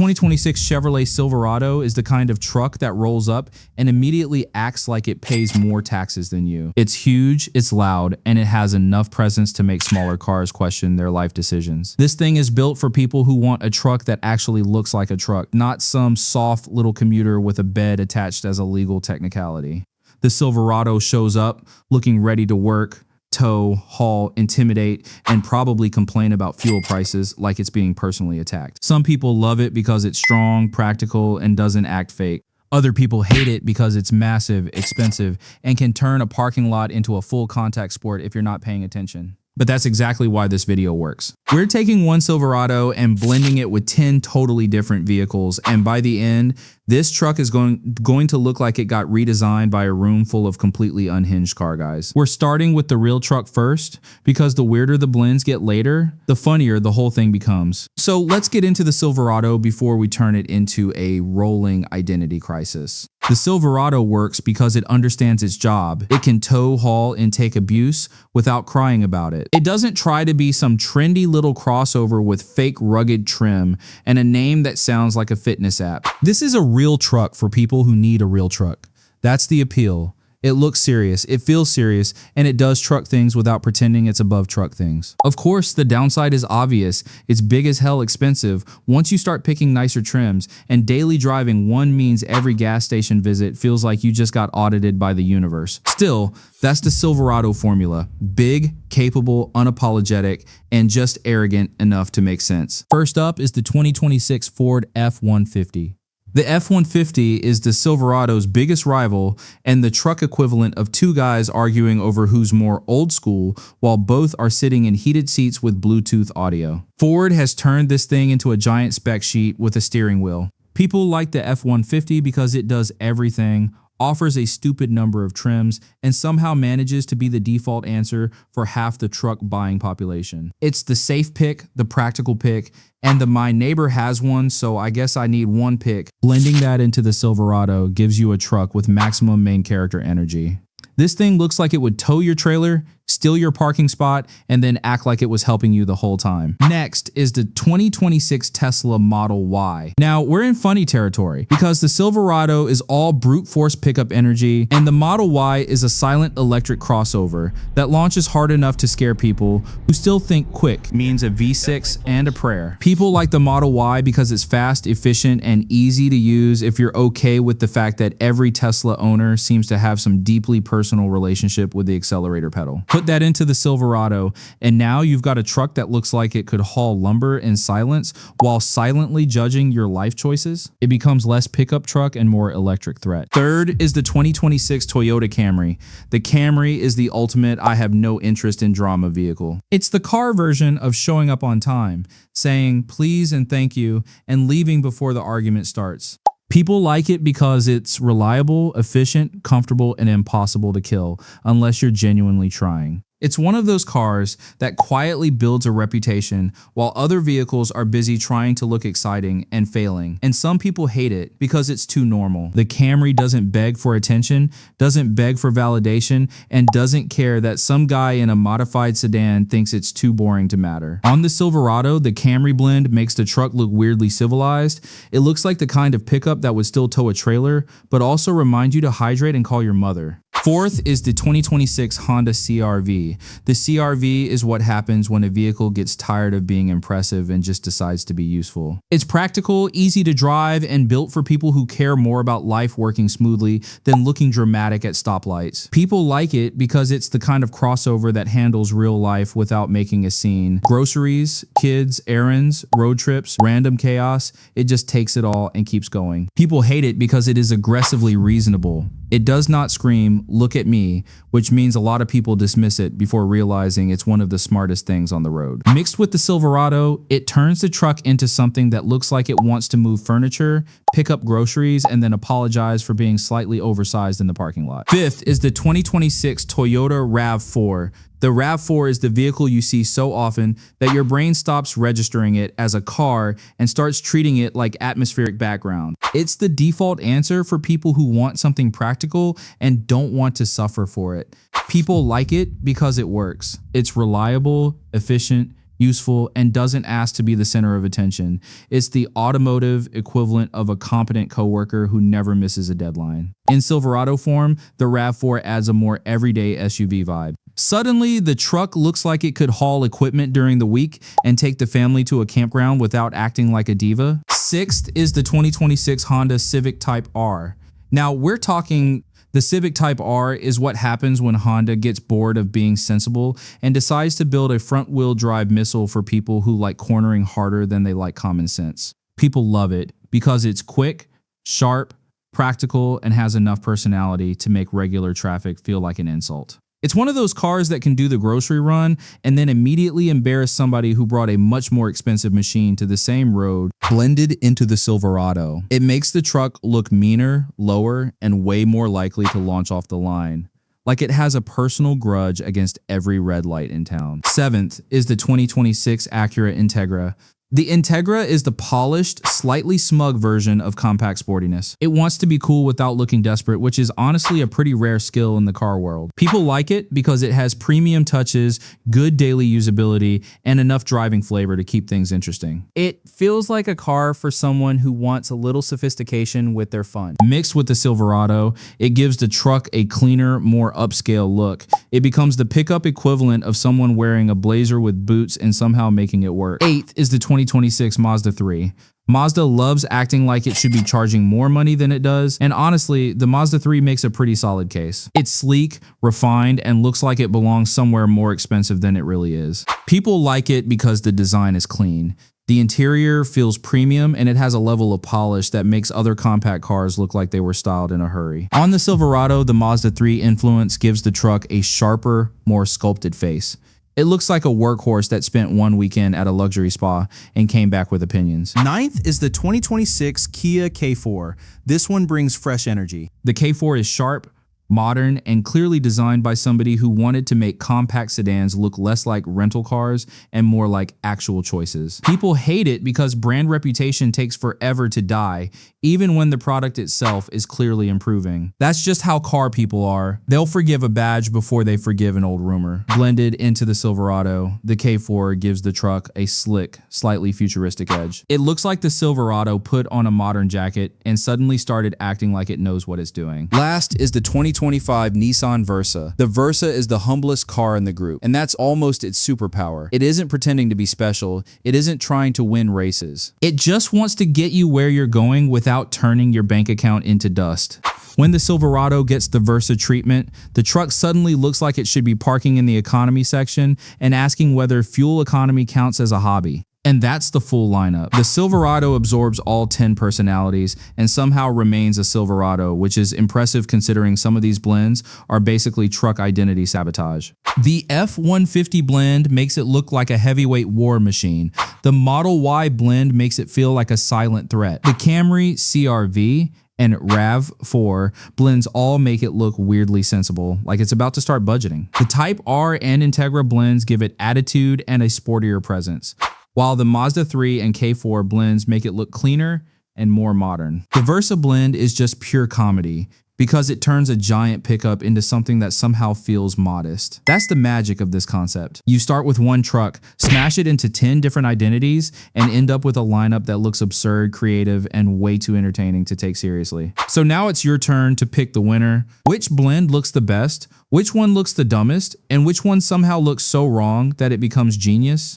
2026 Chevrolet Silverado is the kind of truck that rolls up and immediately acts like it pays more taxes than you. It's huge, it's loud, and it has enough presence to make smaller cars question their life decisions. This thing is built for people who want a truck that actually looks like a truck, not some soft little commuter with a bed attached as a legal technicality. The Silverado shows up looking ready to work, tow, haul, intimidate, and probably complain about fuel prices like it's being personally attacked. Some people love it because it's strong, practical, and doesn't act fake. Other people hate it because it's massive, expensive, and can turn a parking lot into a full contact sport if you're not paying attention. But that's exactly why this video works. We're taking one Silverado and blending it with 10 totally different vehicles, and by the end, this truck is going to look like it got redesigned by a room full of completely unhinged car guys. We're starting with the real truck first, because the weirder the blends get later, the funnier the whole thing becomes. So let's get into the Silverado before we turn it into a rolling identity crisis. The Silverado works because it understands its job. It can tow, haul, and take abuse without crying about it. It doesn't try to be some trendy little crossover with fake rugged trim and a name that sounds like a fitness app. This is a real truck for people who need a real truck. That's the appeal. It looks serious, it feels serious, and it does truck things without pretending it's above truck things. Of course, the downside is obvious. It's big as hell expensive once you start picking nicer trims, and daily driving one means every gas station visit feels like you just got audited by the universe. Still, that's the Silverado formula. Big, capable, unapologetic, and just arrogant enough to make sense. First up is the 2026 Ford F-150. The F-150 is the Silverado's biggest rival and the truck equivalent of two guys arguing over who's more old school while both are sitting in heated seats with Bluetooth audio. Ford has turned this thing into a giant spec sheet with a steering wheel. People like the F-150 because it does everything, offers a stupid number of trims, and somehow manages to be the default answer for half the truck buying population. It's the safe pick, the practical pick, and the my neighbor has one, so I guess I need one pick. Blending that into the Silverado gives you a truck with maximum main character energy. This thing looks like it would tow your trailer, steal your parking spot, and then act like it was helping you the whole time. Next is the 2026 Tesla Model Y. Now, we're in funny territory because the Silverado is all brute force pickup energy, and the Model Y is a silent electric crossover that launches hard enough to scare people who still think quick means a V6 and a prayer. People like the Model Y because it's fast, efficient, and easy to use if you're okay with the fact that every Tesla owner seems to have some deeply personal relationship with the accelerator pedal. Put that into the Silverado, and now you've got a truck that looks like it could haul lumber in silence while silently judging your life choices. It becomes less pickup truck and more electric threat. Third is the 2026 Toyota Camry. The Camry is the ultimate I have no interest in drama vehicle. It's the car version of showing up on time, saying please and thank you, and leaving before the argument starts. People like it because it's reliable, efficient, comfortable, and impossible to kill unless you're genuinely trying. It's one of those cars that quietly builds a reputation while other vehicles are busy trying to look exciting and failing. And some people hate it because it's too normal. The Camry doesn't beg for attention, doesn't beg for validation, and doesn't care that some guy in a modified sedan thinks it's too boring to matter. On the Silverado, the Camry blend makes the truck look weirdly civilized. It looks like the kind of pickup that would still tow a trailer, but also remind you to hydrate and call your mother. Fourth is the 2026 Honda CR-V. The CR-V is what happens when a vehicle gets tired of being impressive and just decides to be useful. It's practical, easy to drive, and built for people who care more about life working smoothly than looking dramatic at stoplights. People like it because it's the kind of crossover that handles real life without making a scene. Groceries, kids, errands, road trips, random chaos, it just takes it all and keeps going. People hate it because it is aggressively reasonable. It does not scream, "Look at me," which means a lot of people dismiss it before realizing it's one of the smartest things on the road. Mixed with the Silverado, it turns the truck into something that looks like it wants to move furniture, pick up groceries, and then apologize for being slightly oversized in the parking lot. Fifth is the 2026 Toyota RAV4. The RAV4 is the vehicle you see so often that your brain stops registering it as a car and starts treating it like atmospheric background. It's the default answer for people who want something practical and don't want to suffer for it. People like it because it works. It's reliable, efficient, useful, and doesn't ask to be the center of attention. It's the automotive equivalent of a competent coworker who never misses a deadline. In Silverado form, the RAV4 adds a more everyday SUV vibe. Suddenly, the truck looks like it could haul equipment during the week and take the family to a campground without acting like a diva. Sixth is the 2026 Honda Civic Type R. Now, we're talking the Civic Type R is what happens when Honda gets bored of being sensible and decides to build a front-wheel drive missile for people who like cornering harder than they like common sense. People love it because it's quick, sharp, practical, and has enough personality to make regular traffic feel like an insult. It's one of those cars that can do the grocery run and then immediately embarrass somebody who brought a much more expensive machine to the same road, blended into the Silverado. It makes the truck look meaner, lower, and way more likely to launch off the line. Like it has a personal grudge against every red light in town. Seventh is the 2026 Acura Integra. The Integra is the polished, slightly smug version of compact sportiness. It wants to be cool without looking desperate, which is honestly a pretty rare skill in the car world. People like it because it has premium touches, good daily usability, and enough driving flavor to keep things interesting. It feels like a car for someone who wants a little sophistication with their fun. Mixed with the Silverado, it gives the truck a cleaner, more upscale look. It becomes the pickup equivalent of someone wearing a blazer with boots and somehow making it work. Eighth is the 2026 Mazda 3. Mazda loves acting like it should be charging more money than it does, and honestly, the Mazda 3 makes a pretty solid case. It's sleek, refined, and looks like it belongs somewhere more expensive than it really is. People like it because the design is clean. The interior feels premium, and it has a level of polish that makes other compact cars look like they were styled in a hurry. On the Silverado, the Mazda 3 influence gives the truck a sharper, more sculpted face. It looks like a workhorse that spent one weekend at a luxury spa and came back with opinions. Ninth is the 2026 Kia K4. This one brings fresh energy. The K4 is sharp, modern, and clearly designed by somebody who wanted to make compact sedans look less like rental cars and more like actual choices. People hate it because brand reputation takes forever to die, even when the product itself is clearly improving. That's just how car people are. They'll forgive a badge before they forgive an old rumor. Blended into the Silverado, the K4 gives the truck a slick, slightly futuristic edge. It looks like the Silverado put on a modern jacket and suddenly started acting like it knows what it's doing. Last is the 2025 Nissan Versa. The Versa is the humblest car in the group, and that's almost its superpower. It isn't pretending to be special. It isn't trying to win races. It just wants to get you where you're going without turning your bank account into dust. When the Silverado gets the Versa treatment, the truck suddenly looks like it should be parking in the economy section and asking whether fuel economy counts as a hobby. And that's the full lineup. The Silverado absorbs all 10 personalities and somehow remains a Silverado, which is impressive considering some of these blends are basically truck identity sabotage. The F-150 blend makes it look like a heavyweight war machine. The Model Y blend makes it feel like a silent threat. The Camry CR-V and RAV4 blends all make it look weirdly sensible, like it's about to start budgeting. The Type R and Integra blends give it attitude and a sportier presence, while the Mazda 3 and K4 blends make it look cleaner and more modern. The Versa blend is just pure comedy because it turns a giant pickup into something that somehow feels modest. That's the magic of this concept. You start with one truck, smash it into 10 different identities, and end up with a lineup that looks absurd, creative, and way too entertaining to take seriously. So now it's your turn to pick the winner. Which blend looks the best? Which one looks the dumbest? And which one somehow looks so wrong that it becomes genius?